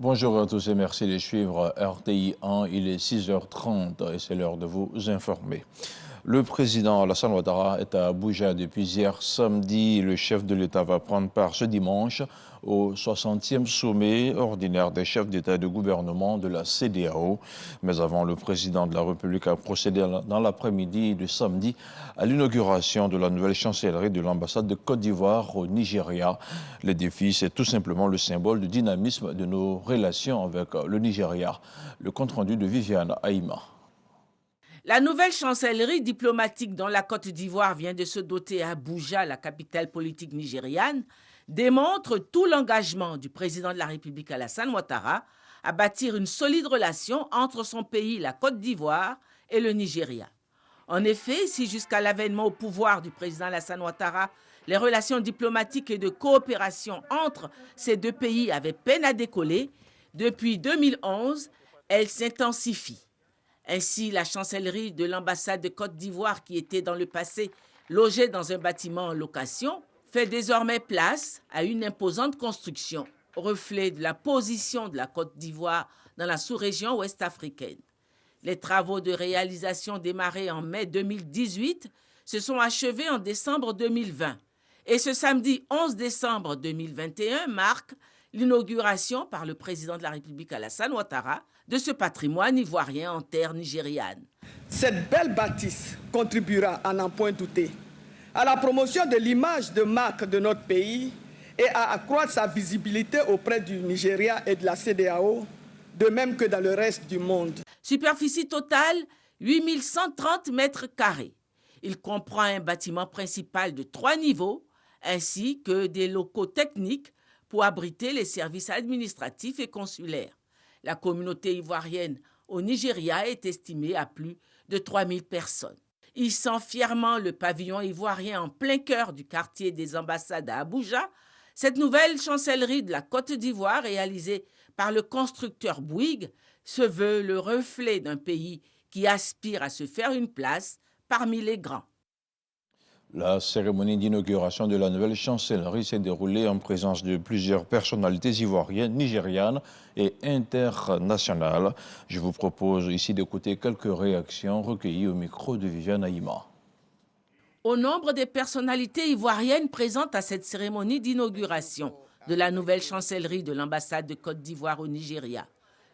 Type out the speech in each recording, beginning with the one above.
Bonjour à tous et merci de suivre RTI 1. Il est 6h30 et c'est l'heure de vous informer. Le président Alassane Ouattara est à Abuja depuis hier samedi. Le chef de l'État va prendre part ce dimanche au 60e sommet ordinaire des chefs d'État et de gouvernement de la CEDEAO. Mais avant, le président de la République a procédé dans l'après-midi de samedi à l'inauguration de la nouvelle chancellerie de l'ambassade de Côte d'Ivoire au Nigeria. Le défi, c'est tout simplement le symbole du dynamisme de nos relations avec le Nigeria. Le compte-rendu de Viviane Aïma. La nouvelle chancellerie diplomatique dont la Côte d'Ivoire vient de se doter à Abuja, la capitale politique nigériane, démontre tout l'engagement du président de la République Alassane Ouattara à bâtir une solide relation entre son pays, la Côte d'Ivoire, et le Nigeria. En effet, si jusqu'à l'avènement au pouvoir du président Alassane Ouattara, les relations diplomatiques et de coopération entre ces deux pays avaient peine à décoller, depuis 2011, elles s'intensifient. Ainsi, la chancellerie de l'ambassade de Côte d'Ivoire, qui était dans le passé logée dans un bâtiment en location, fait désormais place à une imposante construction, reflet de la position de la Côte d'Ivoire dans la sous-région ouest-africaine. Les travaux de réalisation démarrés en mai 2018 se sont achevés en décembre 2020. Et ce samedi 11 décembre 2021 marque l'inauguration par le président de la République Alassane Ouattara de ce patrimoine ivoirien en terre nigériane. Cette belle bâtisse contribuera, à n'en point douter, à la promotion de l'image de marque de notre pays et à accroître sa visibilité auprès du Nigeria et de la CEDEAO, de même que dans le reste du monde. Superficie totale, 8130 mètres carrés. Il comprend un bâtiment principal de 3 niveaux, ainsi que des locaux techniques pour abriter les services administratifs et consulaires. La communauté ivoirienne au Nigeria est estimée à plus de 3000 personnes. Hissant fièrement le pavillon ivoirien en plein cœur du quartier des ambassades à Abuja, cette nouvelle chancellerie de la Côte d'Ivoire, réalisée par le constructeur Bouygues, se veut le reflet d'un pays qui aspire à se faire une place parmi les grands. La cérémonie d'inauguration de la nouvelle chancellerie s'est déroulée en présence de plusieurs personnalités ivoiriennes, nigérianes et internationales. Je vous propose ici d'écouter quelques réactions recueillies au micro de Viviane Aïma. Au nombre des personnalités ivoiriennes présentes à cette cérémonie d'inauguration de la nouvelle chancellerie de l'ambassade de Côte d'Ivoire au Nigeria,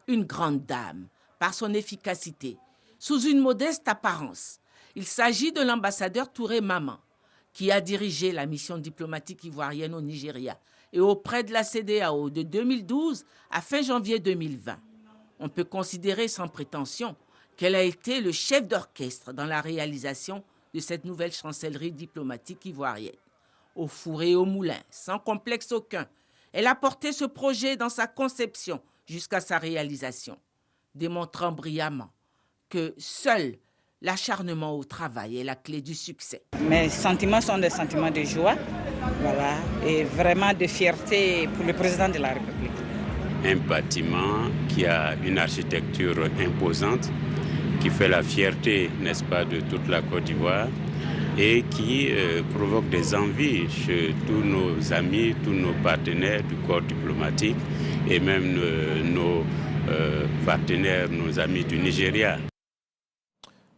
une grande dame, par son efficacité, sous une modeste apparence. Il s'agit de l'ambassadeur Touré Maman, qui a dirigé la mission diplomatique ivoirienne au Nigeria et auprès de la CEDEAO de 2012 à fin janvier 2020. On peut considérer sans prétention qu'elle a été le chef d'orchestre dans la réalisation de cette nouvelle chancellerie diplomatique ivoirienne. Au four et au moulin, sans complexe aucun, elle a porté ce projet dans sa conception jusqu'à sa réalisation, démontrant brillamment que seul l'acharnement au travail est la clé du succès. Mes sentiments sont des sentiments de joie, voilà, et vraiment de fierté pour le président de la République. Un bâtiment qui a une architecture imposante, qui fait la fierté, n'est-ce pas, de toute la Côte d'Ivoire et qui provoque des envies chez tous nos amis, tous nos partenaires du corps diplomatique et même nos partenaires, nos amis du Nigeria.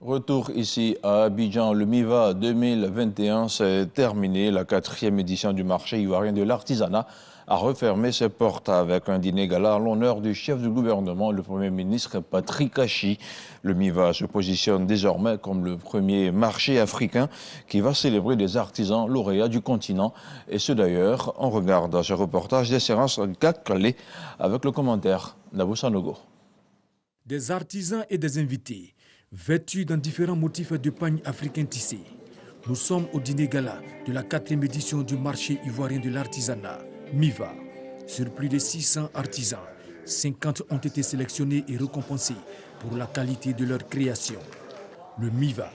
Retour ici à Abidjan, le MIVA 2021 s'est terminé. La 4e édition du marché ivoirien de l'artisanat a refermé ses portes avec un dîner gala à l'honneur du chef du gouvernement, le Premier ministre Patrick Achi. Le MIVA se positionne désormais comme le premier marché africain qui va célébrer des artisans lauréats du continent. Et ce d'ailleurs, on regarde ce reportage d'Espérance Gakale avec le commentaire d'Abou Sanogo. Des artisans et des invités vêtus dans différents motifs de pagnes africains tissés. Nous sommes au dîner gala de la 4e édition du marché ivoirien de l'artisanat, MIVA. Sur plus de 600 artisans, 50 ont été sélectionnés et récompensés pour la qualité de leur création. Le MIVA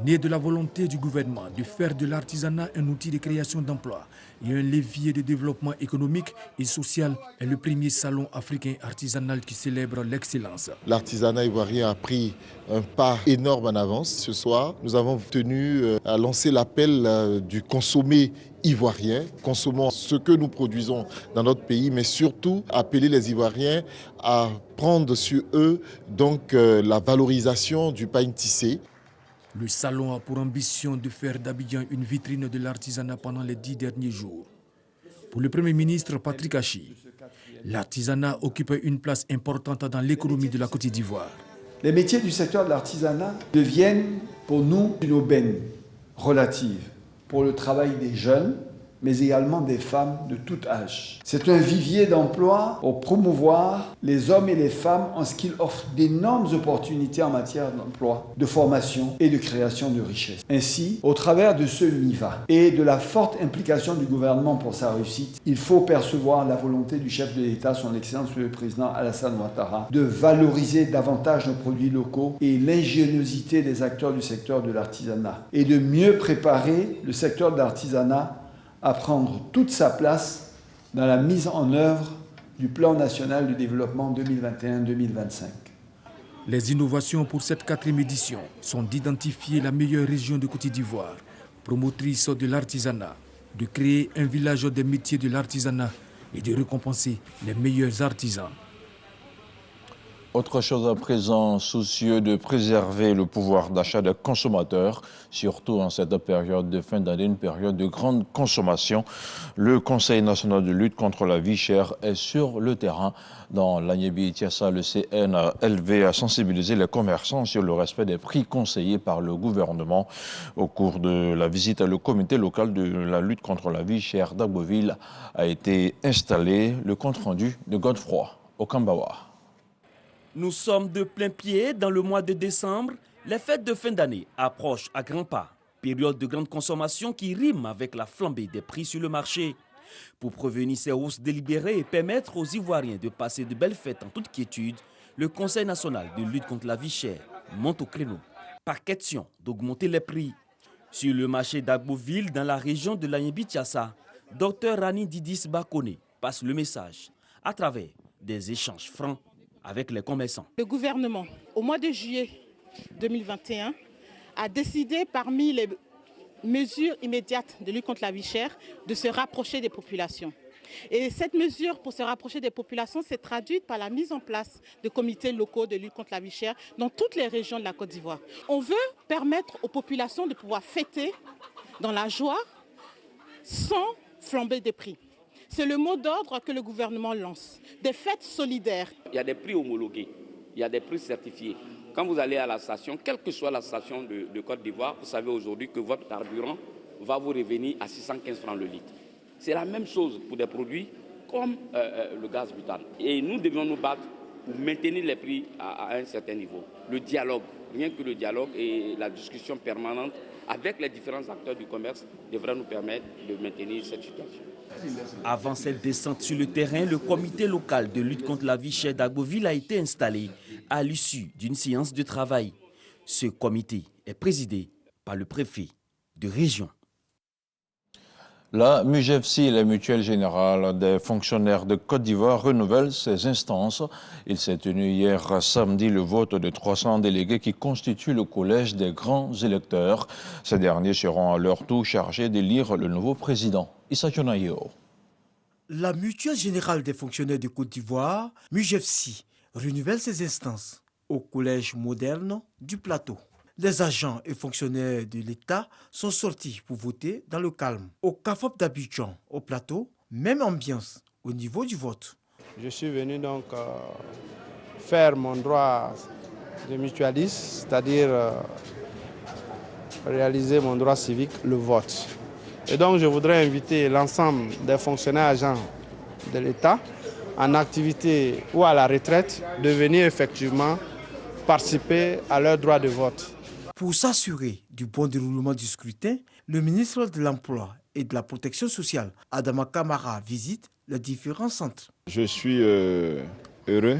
Né de la volonté du gouvernement de faire de l'artisanat un outil de création d'emplois et un levier de développement économique et social, est le premier salon africain artisanal qui célèbre l'excellence. L'artisanat ivoirien a pris un pas énorme en avance. Ce soir, nous avons tenu à lancer l'appel du consommé ivoirien. Consommons ce que nous produisons dans notre pays, mais surtout appeler les Ivoiriens à prendre sur eux donc la valorisation du pain tissé. Le salon a pour ambition de faire d'Abidjan une vitrine de l'artisanat pendant les 10 derniers jours. Pour le Premier ministre Patrick Achi, l'artisanat occupe une place importante dans l'économie de la Côte d'Ivoire. Les métiers du secteur de l'artisanat deviennent pour nous une aubaine relative pour le travail des jeunes, mais également des femmes de tout âge. C'est un vivier d'emploi pour promouvoir les hommes et les femmes en ce qu'il offre d'énormes opportunités en matière d'emploi, de formation et de création de richesses. Ainsi, au travers de ce MIVA et de la forte implication du gouvernement pour sa réussite, il faut percevoir la volonté du chef de l'État, son Excellence le Président Alassane Ouattara, de valoriser davantage nos produits locaux et l'ingéniosité des acteurs du secteur de l'artisanat et de mieux préparer le secteur de l'artisanat à prendre toute sa place dans la mise en œuvre du plan national de développement 2021-2025. Les innovations pour cette 4e édition sont d'identifier la meilleure région de Côte d'Ivoire, promotrice de l'artisanat, de créer un village des métiers de l'artisanat et de récompenser les meilleurs artisans. Autre chose à présent, soucieux de préserver le pouvoir d'achat des consommateurs, surtout en cette période de fin d'année, une période de grande consommation. Le Conseil national de lutte contre la vie chère est sur le terrain. Dans l'Agnébi-Tiassa, le CNLV a sensibilisé les commerçants sur le respect des prix conseillés par le gouvernement. Au cours de la visite, le comité local de la lutte contre la vie chère d'Agboville a été installé. Le compte-rendu de Godefroy Okambawa. Nous sommes de plein pied dans le mois de décembre. Les fêtes de fin d'année approchent à grands pas. Période de grande consommation qui rime avec la flambée des prix sur le marché. Pour prévenir ces hausses délibérées et permettre aux Ivoiriens de passer de belles fêtes en toute quiétude, le Conseil national de lutte contre la vie chère monte au créneau par question d'augmenter les prix. Sur le marché d'Agboville, dans la région de l'Agnébi-Tiassa, Dr Rani Didis Bakone passe le message à travers des échanges francs avec les commerçants. Le gouvernement, au mois de juillet 2021, a décidé, parmi les mesures immédiates de lutte contre la vie chère, de se rapprocher des populations. Et cette mesure pour se rapprocher des populations s'est traduite par la mise en place de comités locaux de lutte contre la vie chère dans toutes les régions de la Côte d'Ivoire. On veut permettre aux populations de pouvoir fêter dans la joie sans flamber des prix. C'est le mot d'ordre que le gouvernement lance, des fêtes solidaires. Il y a des prix homologués, il y a des prix certifiés. Quand vous allez à la station, quelle que soit la station de Côte d'Ivoire, vous savez aujourd'hui que votre carburant va vous revenir à 615 francs le litre. C'est la même chose pour des produits comme le gaz butane. Et nous devions nous battre pour maintenir les prix à un certain niveau. Le dialogue, rien que le dialogue et la discussion permanente avec les différents acteurs du commerce devrait nous permettre de maintenir cette situation. Avant cette descente sur le terrain, le comité local de lutte contre la vie chère d'Agboville a été installé à l'issue d'une séance de travail. Ce comité est présidé par le préfet de région. La MUGEFSI, la Mutuelle Générale des fonctionnaires de Côte d'Ivoire, renouvelle ses instances. Il s'est tenu hier samedi le vote de 300 délégués qui constituent le collège des grands électeurs. Ces derniers seront à leur tour chargés d'élire le nouveau président. Issa Jonayo. La Mutuelle Générale des fonctionnaires de Côte d'Ivoire, MUGEFSI, renouvelle ses instances au collège moderne du plateau. Les agents et fonctionnaires de l'État sont sortis pour voter dans le calme. Au CAFOP d'Abidjan, au plateau, même ambiance au niveau du vote. Je suis venu donc faire mon droit de mutualiste, c'est-à-dire réaliser mon droit civique, le vote. Et donc je voudrais inviter l'ensemble des fonctionnaires agents de l'État en activité ou à la retraite de venir effectivement participer à leur droit de vote. Pour s'assurer du bon déroulement du scrutin, le ministre de l'Emploi et de la Protection sociale, Adama Kamara, visite les différents centres. Je suis heureux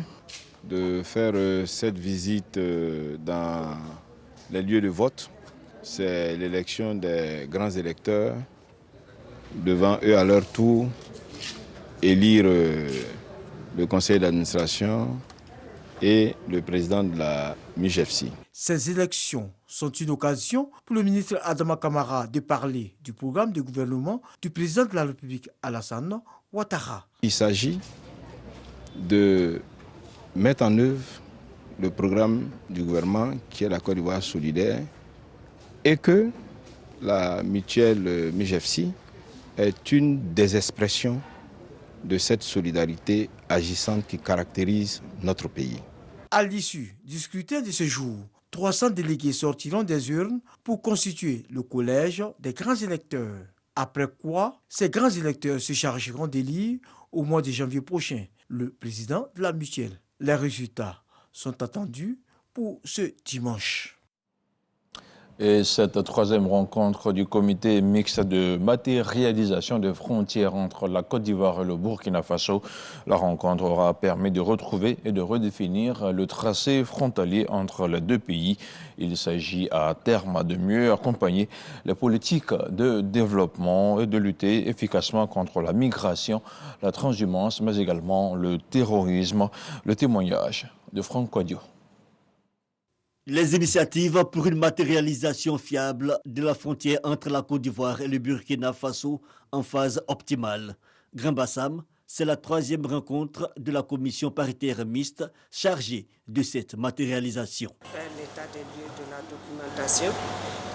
de faire cette visite dans les lieux de vote. c'est l'élection des grands électeurs devant eux à leur tour élire le conseil d'administration et le président de la MUJEFSI. Ces élections sont une occasion pour le ministre Adama Kamara de parler du programme de gouvernement du président de la République Alassane Ouattara. Il s'agit de mettre en œuvre le programme du gouvernement qui est la Côte d'Ivoire solidaire et que la mutuelle MUJEFSI est une des expressions de cette solidarité agissante qui caractérise notre pays. À l'issue du scrutin de ce jour, 300 délégués sortiront des urnes pour constituer le collège des grands électeurs. Après quoi, ces grands électeurs se chargeront d'élire au mois de janvier prochain le président de la mutuelle. Les résultats sont attendus pour ce dimanche. Et cette troisième rencontre du comité mixte de matérialisation des frontières entre la Côte d'Ivoire et le Burkina Faso, la rencontre aura permis de retrouver et de redéfinir le tracé frontalier entre les deux pays. Il s'agit à terme de mieux accompagner les politiques de développement et de lutter efficacement contre la migration, la transhumance, mais également le terrorisme. Le témoignage de Franck Kouadio. Les initiatives pour une matérialisation fiable de la frontière entre la Côte d'Ivoire et le Burkina Faso en phase optimale. Grand Bassam, c'est la troisième rencontre de la commission paritaire mixte chargée de cette matérialisation. Faire l'état des lieux de la documentation,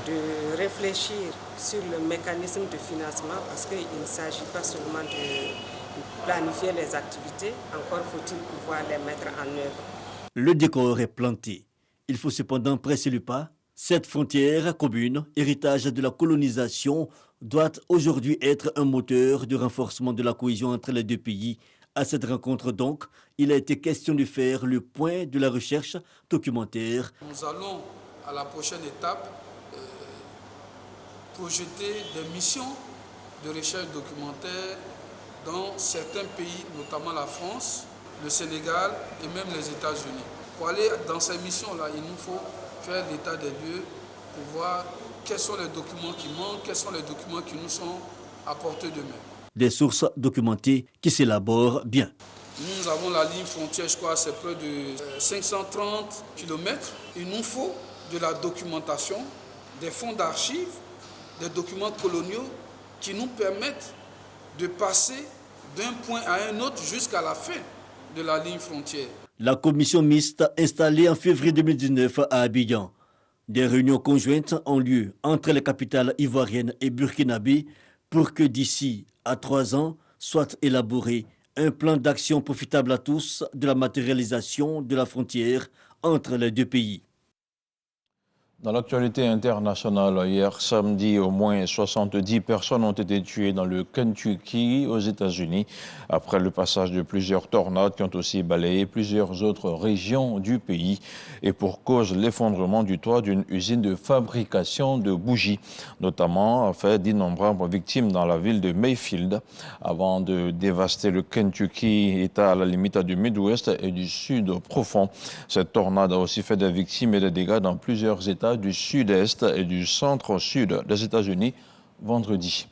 de réfléchir sur le mécanisme de financement parce qu'il ne s'agit pas seulement de planifier les activités, encore faut-il pouvoir les mettre en œuvre. Le décor est planté. Il faut cependant presser le pas. Cette frontière commune, héritage de la colonisation, doit aujourd'hui être un moteur de renforcement de la cohésion entre les deux pays. À cette rencontre donc, il a été question de faire le point de la recherche documentaire. Nous allons à la prochaine étape projeter des missions de recherche documentaire dans certains pays, notamment la France, le Sénégal et même les États-Unis. Pour aller dans ces missions-là, il nous faut faire l'état des lieux pour voir quels sont les documents qui manquent, quels sont les documents qui nous sont à portée de main. Des sources documentées qui s'élaborent bien. Nous avons la ligne frontière, je crois, c'est près de 530 km. Il nous faut de la documentation, des fonds d'archives, des documents coloniaux qui nous permettent de passer d'un point à un autre jusqu'à la fin de la ligne frontière. La commission mixte installée en février 2019 à Abidjan. Des réunions conjointes ont lieu entre les capitales ivoiriennes et burkinabé pour que d'ici à 3 ans soit élaboré un plan d'action profitable à tous de la matérialisation de la frontière entre les deux pays. Dans l'actualité internationale, hier samedi, au moins 70 personnes ont été tuées dans le Kentucky, aux États-Unis, après le passage de plusieurs tornades qui ont aussi balayé plusieurs autres régions du pays, et pour cause l'effondrement du toit d'une usine de fabrication de bougies, notamment a fait d'innombrables victimes dans la ville de Mayfield, avant de dévaster le Kentucky, état à la limite du Midwest et du Sud profond. Cette tornade a aussi fait des victimes et des dégâts dans plusieurs États du sud-est et du centre-sud des États-Unis vendredi.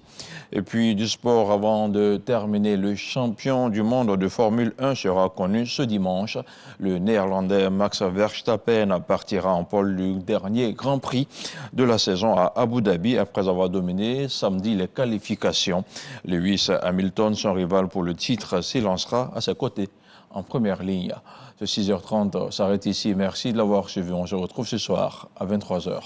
Et puis du sport, avant de terminer, le champion du monde de Formule 1 sera connu ce dimanche. Le Néerlandais Max Verstappen partira en pole du dernier Grand Prix de la saison à Abu Dhabi après avoir dominé samedi les qualifications. Lewis Hamilton, son rival pour le titre, s'élancera à ses côtés en première ligne. Ce 6h30 s'arrête ici. Merci de l'avoir suivi. On se retrouve ce soir à 23h.